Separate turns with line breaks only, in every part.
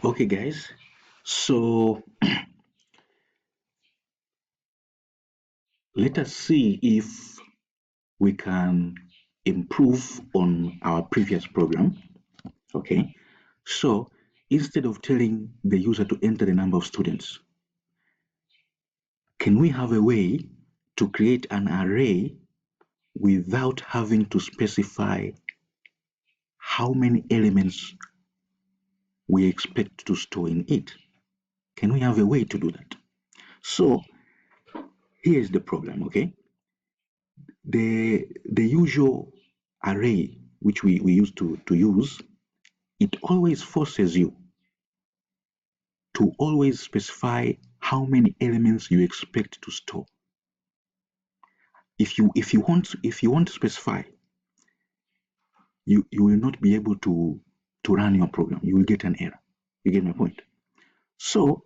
Okay, guys. So let us see if we can improve on our previous program. Okay. So instead of telling the user to enter the number of students, can we have a way to create an array without having to specify how many elements we expect to store in it? Can we have a way to do that? So here's the problem, okay? The usual array which we used to use, it always forces you to always specify how many elements you expect to store. If you want to specify, you will not be able to run your program. You will get an error. You get my point? So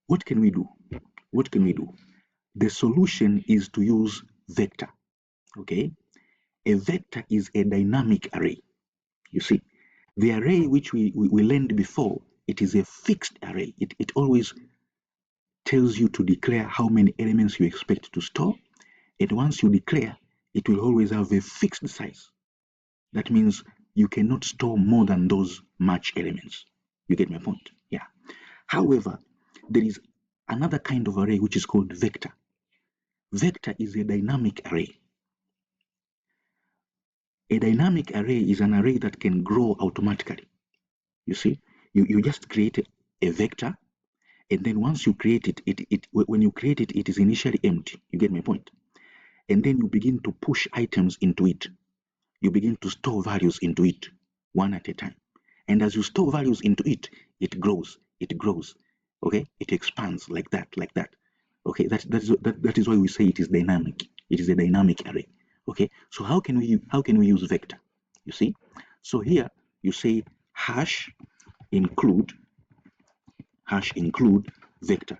what can we do? What can we do? The solution is to use vector. Okay, a vector is a dynamic array. You see, the array which we learned before, it is a fixed array. It always tells you to declare how many elements you expect to store. And once you declare, it will always have a fixed size. That means you cannot store more than those match elements. You get my point? Yeah. However, there is another kind of array which is called vector. Vector is a dynamic array. A dynamic array is an array that can grow automatically. You see, you just create a vector, and then once you create it, when you create it, it is initially empty. You get my point? And then you begin to push items into it. You begin to store values into it one at a time. And as you store values into it, it grows, okay? It expands like that. Okay, that is why we say it is dynamic. It is a dynamic array. Okay, so how can we use vector? You see, so here you say hash include vector.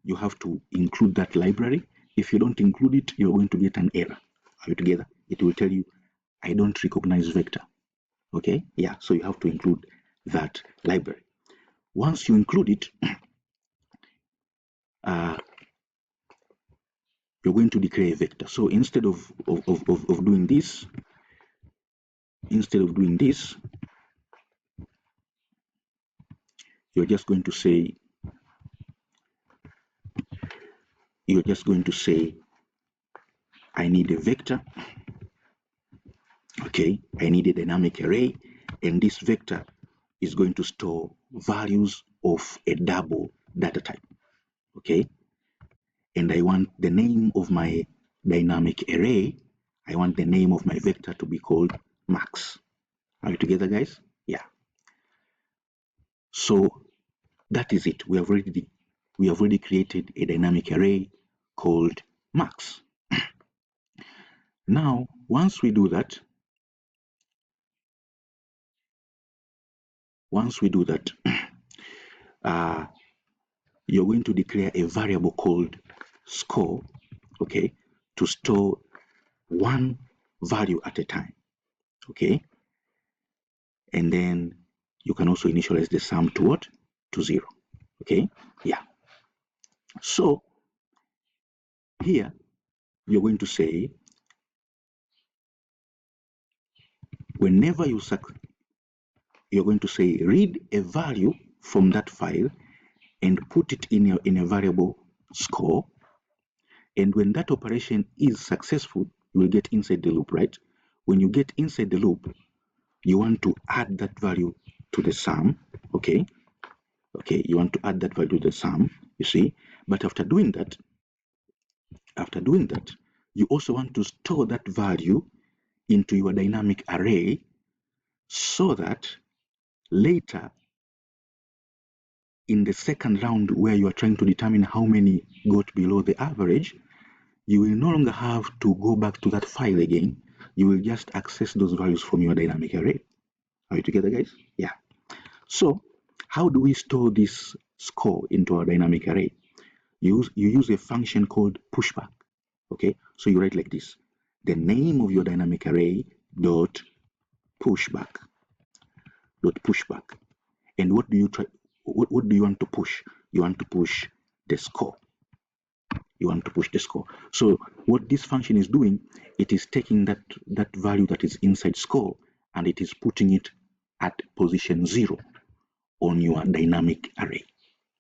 You have to include that library. If you don't include it, you're going to get an error. Are you together? It will tell you, I don't recognize vector. Okay, yeah, so you have to include that library. Once you include it, you're going to declare a vector. So instead of doing this, you're just going to say, I need a vector. Okay, I need a dynamic array, and this vector is going to store values of a double data type. Okay, and I want the name of my dynamic array, I want the name of my vector to be called max. Are you together, guys? Yeah. So that is it. We have already created a dynamic array called max. Now, once we do that, you're going to declare a variable called score, okay, to store one value at a time, okay? And then you can also initialize the sum to what? To 0, okay? Yeah. So here you're going to say, whenever you're going to say read a value from that file and put it in a variable score, and when that operation is successful, you will get inside the loop, right? When you get inside the loop, you want to add that value to the sum, okay? Okay, you want to add that value to the sum, you see? But after doing that, you also want to store that value into your dynamic array so that later in the second round where you are trying to determine how many got below the average, you will no longer have to go back to that file again. You will just access those values from your dynamic array. Are you together, guys? Yeah. So how do we store this score into our dynamic array? You use a function called pushback. Okay, so you write like this: the name of your dynamic array dot pushback. dot pushback. And what do you try? What do you want to push? You want to push the score. You want to push the score. So what this function is doing, it is taking that value that is inside score and it is putting it at position 0 on your dynamic array.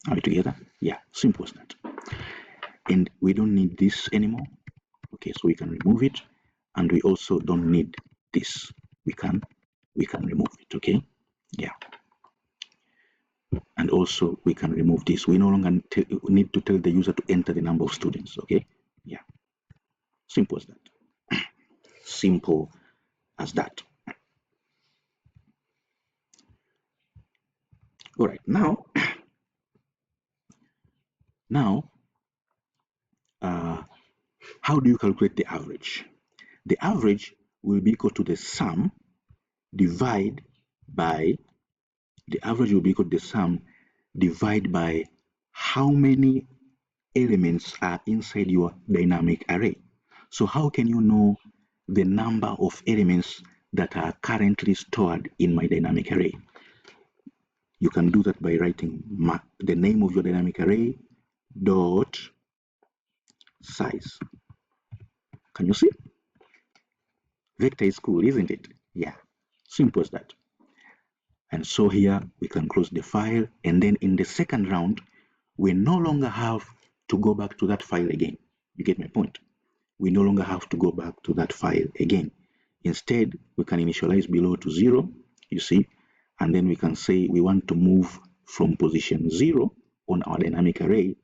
Are we together? Yeah, simple as that. And we don't need this anymore. Okay, so we can remove it, and we also don't need this. We can remove it. Okay, yeah. And also we can remove this. We no longer need to tell the user to enter the number of students. Okay, yeah. Simple as that. Simple as that. All right, now how do you calculate the average? The average will be equal to the sum divided by how many elements are inside your dynamic array. So how can you know the number of elements that are currently stored in my dynamic array? You can do that by writing the name of your dynamic array dot size. Can you see? Vector is cool, isn't it? Yeah, simple as that. And so here we can close the file, and then in the second round we no longer have to go back to that file again. You get my point? We no longer have to go back to that file again. Instead, we can initialize below to 0, you see, and then we can say we want to move from position 0 on our dynamic array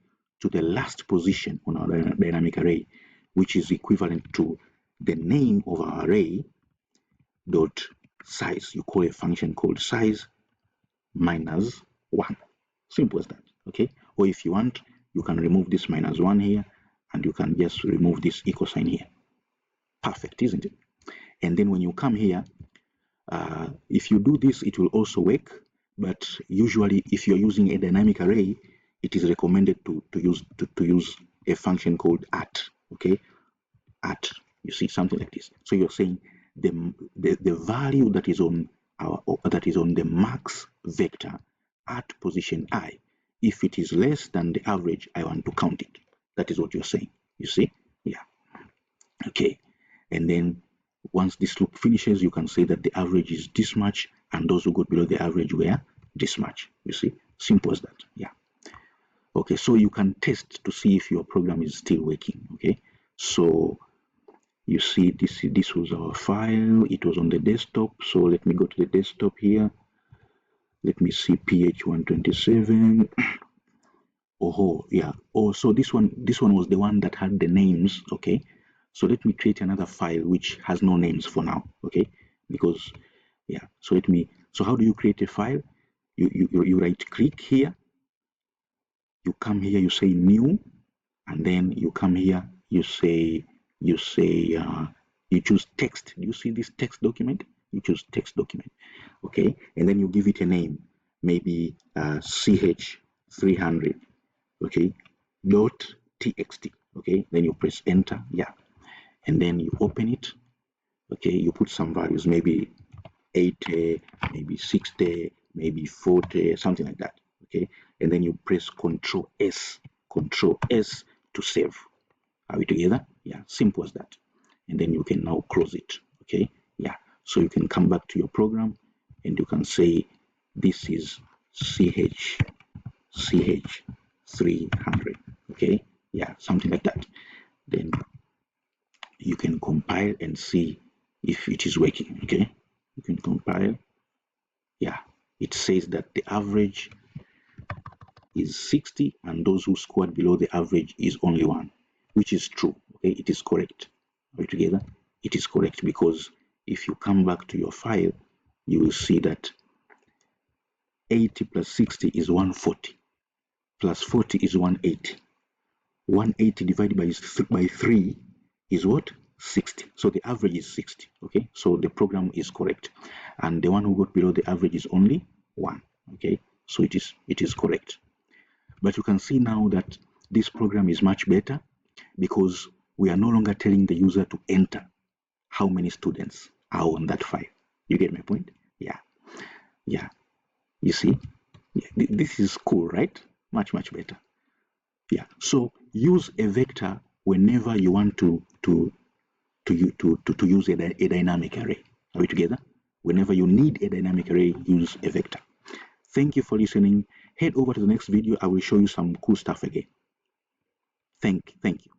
to the last position on our dynamic array, which is equivalent to the name of our array dot size. You call a function called size minus 1. Simple as that. Okay, or if you want, you can remove this minus 1 here, and you can just remove this equal sign here. Perfect, isn't it? And then when you come here, if you do this, it will also work. But usually, if you're using a dynamic array, it is recommended to use a function called at. Okay, at. You see something like this. So you're saying the value that is on the max vector at position I. If it is less than the average, I want to count it. That is what you're saying. You see? Yeah. Okay. And then once this loop finishes, you can say that the average is this much, and those who got below the average were this much. You see? Simple as that. Yeah. Okay. So you can test to see if your program is still working. Okay. So you see, this was our file. It was on the desktop. So let me go to the desktop here. Let me see PH127. Oh yeah. Oh, so this one was the one that had the names. Okay. So let me create another file which has no names for now. Okay. Because yeah. So how do you create a file? You right click here. You come here. You say new, and then you come here. You choose text. Do you see this text document? You choose text document. Okay. And then you give it a name, maybe ch300. Okay, .txt. Okay, then you press enter. Yeah, and then you open it. Okay, you put some values, maybe 80, maybe 60, maybe 40, something like that. Okay, and then you press Control S to save. Are we together? Yeah, simple as that. And then you can now close it. Okay, yeah. So you can come back to your program and you can say this is ch300. Okay, yeah, something like that. Then you can compile and see if it is working. Okay, you can compile. Yeah, it says that the average is 60 and those who scored below the average is only 1, which is true. Okay, it is correct. Are we together? It is correct, because if you come back to your file, you will see that 80 plus 60 is 140, plus 40 is 180. 180 divided by 3 is what? 60. So the average is 60. Okay, so the program is correct, and the one who got below the average is only 1. Okay, so it is correct. But you can see now that this program is much better, because we are no longer telling the user to enter how many students are on that file. You get my point? Yeah. You see, this is cool, right? Much better. Yeah. So use a vector whenever you want to use a dynamic array. Are we together? Whenever you need a dynamic array, use a vector. Thank you for listening. Head over to the next video. I will show you some cool stuff again. Thank you.